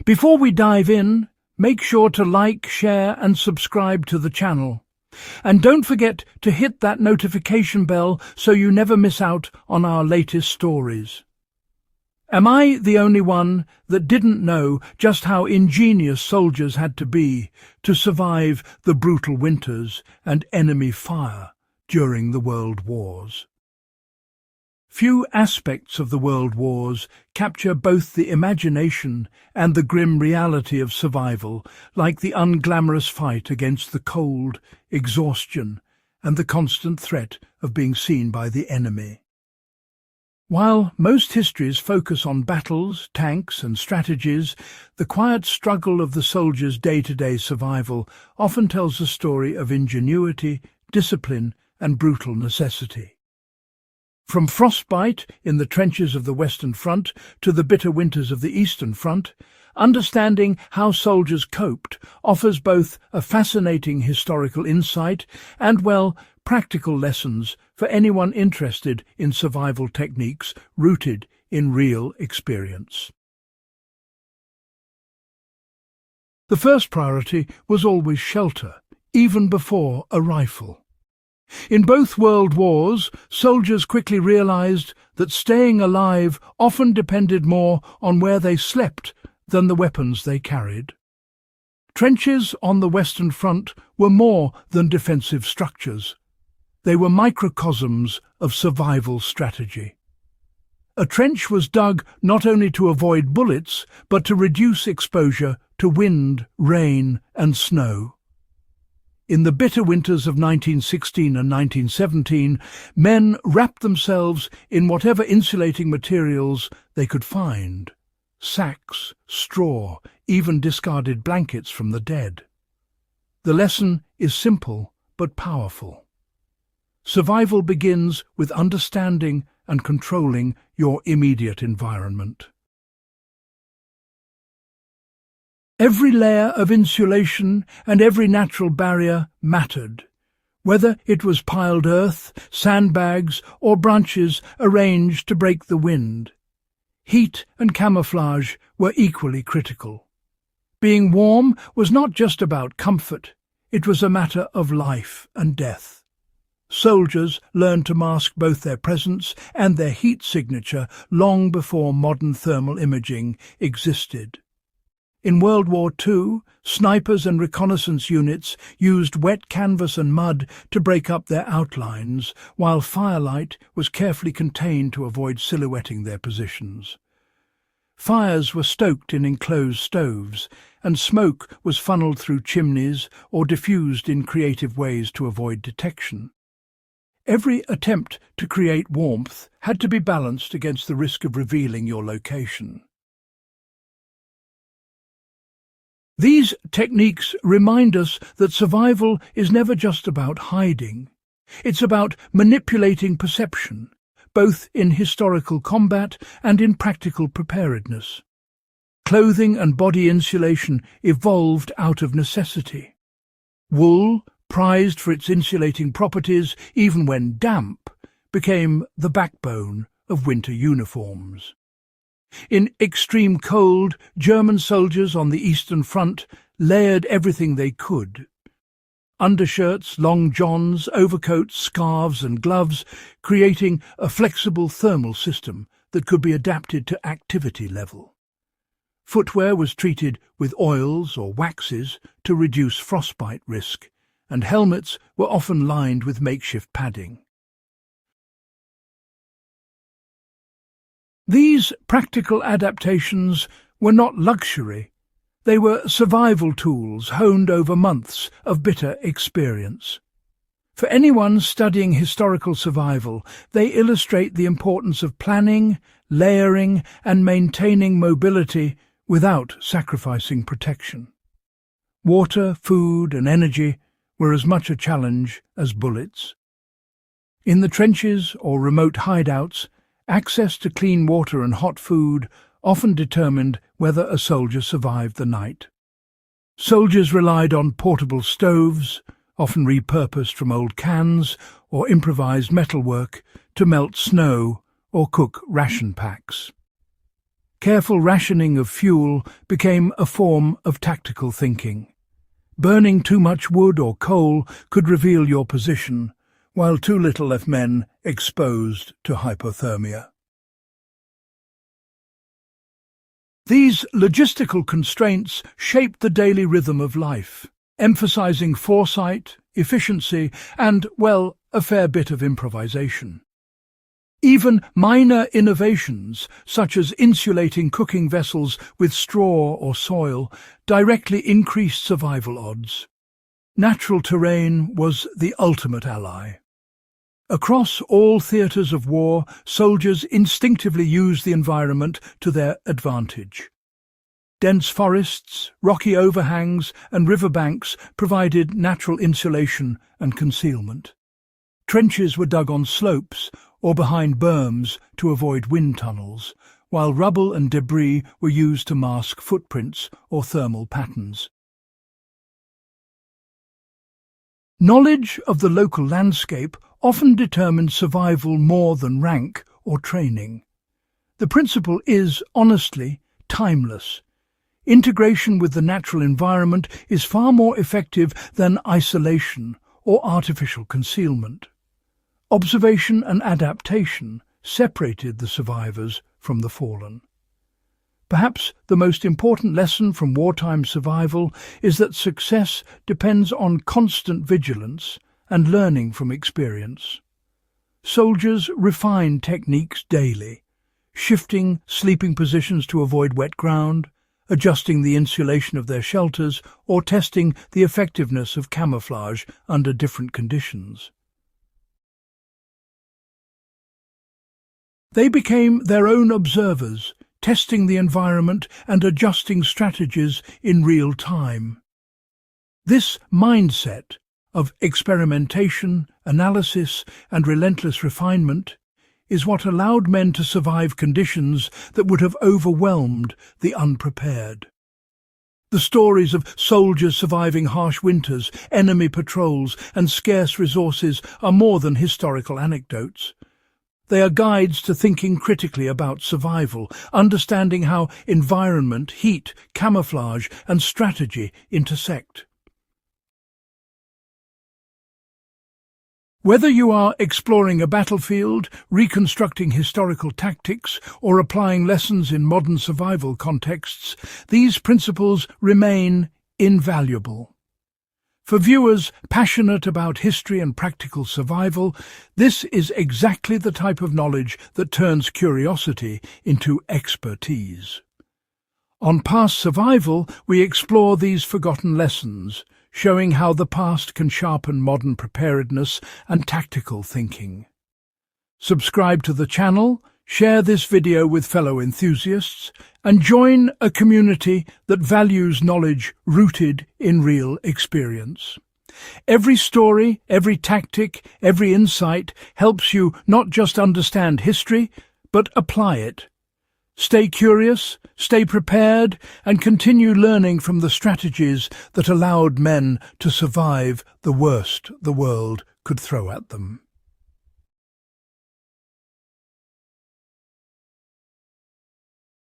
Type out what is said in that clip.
Before we dive in, make sure to like, share and subscribe to the channel. And don't forget to hit that notification bell so you never miss out on our latest stories. Am I the only one that didn't know just how ingenious soldiers had to be to survive the brutal winters and enemy fire during the World Wars? Few aspects of the World Wars capture both the imagination and the grim reality of survival, like the unglamorous fight against the cold, exhaustion, and the constant threat of being seen by the enemy. While most histories focus on battles, tanks, and strategies, the quiet struggle of the soldier's day-to-day survival often tells a story of ingenuity, discipline, and brutal necessity. From frostbite in the trenches of the Western Front to the bitter winters of the Eastern Front, understanding how soldiers coped offers both a fascinating historical insight and, practical lessons for anyone interested in survival techniques rooted in real experience. The first priority was always shelter, even before a rifle. In both World Wars, soldiers quickly realized that staying alive often depended more on where they slept than the weapons they carried. Trenches on the Western Front were more than defensive structures. They were microcosms of survival strategy. A trench was dug not only to avoid bullets, but to reduce exposure to wind, rain, and snow. In the bitter winters of 1916 and 1917, men wrapped themselves in whatever insulating materials they could find: sacks, straw, even discarded blankets from the dead. The lesson is simple but powerful. Survival begins with understanding and controlling your immediate environment. Every layer of insulation and every natural barrier mattered, whether it was piled earth, sandbags, or branches arranged to break the wind. Heat and camouflage were equally critical. Being warm was not just about comfort, it was a matter of life and death. Soldiers learned to mask both their presence and their heat signature long before modern thermal imaging existed. In World War II, snipers and reconnaissance units used wet canvas and mud to break up their outlines, while firelight was carefully contained to avoid silhouetting their positions. Fires were stoked in enclosed stoves, and smoke was funneled through chimneys or diffused in creative ways to avoid detection. Every attempt to create warmth had to be balanced against the risk of revealing your location. These techniques remind us that survival is never just about hiding. It's about manipulating perception, both in historical combat and in practical preparedness. Clothing and body insulation evolved out of necessity. Wool, prized for its insulating properties even when damp, became the backbone of winter uniforms. In extreme cold, German soldiers on the Eastern Front layered everything they could. Undershirts, long johns, overcoats, scarves and gloves, creating a flexible thermal system that could be adapted to activity level. Footwear was treated with oils or waxes to reduce frostbite risk, and helmets were often lined with makeshift padding. These practical adaptations were not luxury. They were survival tools honed over months of bitter experience. For anyone studying historical survival, they illustrate the importance of planning, layering, and maintaining mobility without sacrificing protection. Water, food, and energy were as much a challenge as bullets. In the trenches or remote hideouts, access to clean water and hot food often determined whether a soldier survived the night. Soldiers relied on portable stoves, often repurposed from old cans, or improvised metalwork to melt snow or cook ration packs. Careful rationing of fuel became a form of tactical thinking. Burning too much wood or coal could reveal your position, while too little left men exposed to hypothermia. These logistical constraints shaped the daily rhythm of life, emphasizing foresight, efficiency, and, well, a fair bit of improvisation. Even minor innovations, such as insulating cooking vessels with straw or soil, directly increased survival odds. Natural terrain was the ultimate ally. Across all theatres of war, soldiers instinctively used the environment to their advantage. Dense forests, rocky overhangs, and riverbanks provided natural insulation and concealment. Trenches were dug on slopes or behind berms to avoid wind tunnels, while rubble and debris were used to mask footprints or thermal patterns. Knowledge of the local landscape often determined survival more than rank or training. The principle is, honestly, timeless. Integration with the natural environment is far more effective than isolation or artificial concealment. Observation and adaptation separated the survivors from the fallen. Perhaps the most important lesson from wartime survival is that success depends on constant vigilance and learning from experience. Soldiers refined techniques daily, shifting sleeping positions to avoid wet ground, adjusting the insulation of their shelters, or testing the effectiveness of camouflage under different conditions. They became their own observers, testing the environment and adjusting strategies in real time. This mindset of experimentation, analysis, and relentless refinement is what allowed men to survive conditions that would have overwhelmed the unprepared. The stories of soldiers surviving harsh winters, enemy patrols, and scarce resources are more than historical anecdotes. They are guides to thinking critically about survival, understanding how environment, heat, camouflage, and strategy intersect. Whether you are exploring a battlefield, reconstructing historical tactics, or applying lessons in modern survival contexts, these principles remain invaluable. For viewers passionate about history and practical survival, this is exactly the type of knowledge that turns curiosity into expertise. On Past Survival, we explore these forgotten lessons, showing how the past can sharpen modern preparedness and tactical thinking. Subscribe to the channel, share this video with fellow enthusiasts, and join a community that values knowledge rooted in real experience. Every story, every tactic, every insight helps you not just understand history, but apply it. Stay curious, stay prepared, and continue learning from the strategies that allowed men to survive the worst the world could throw at them.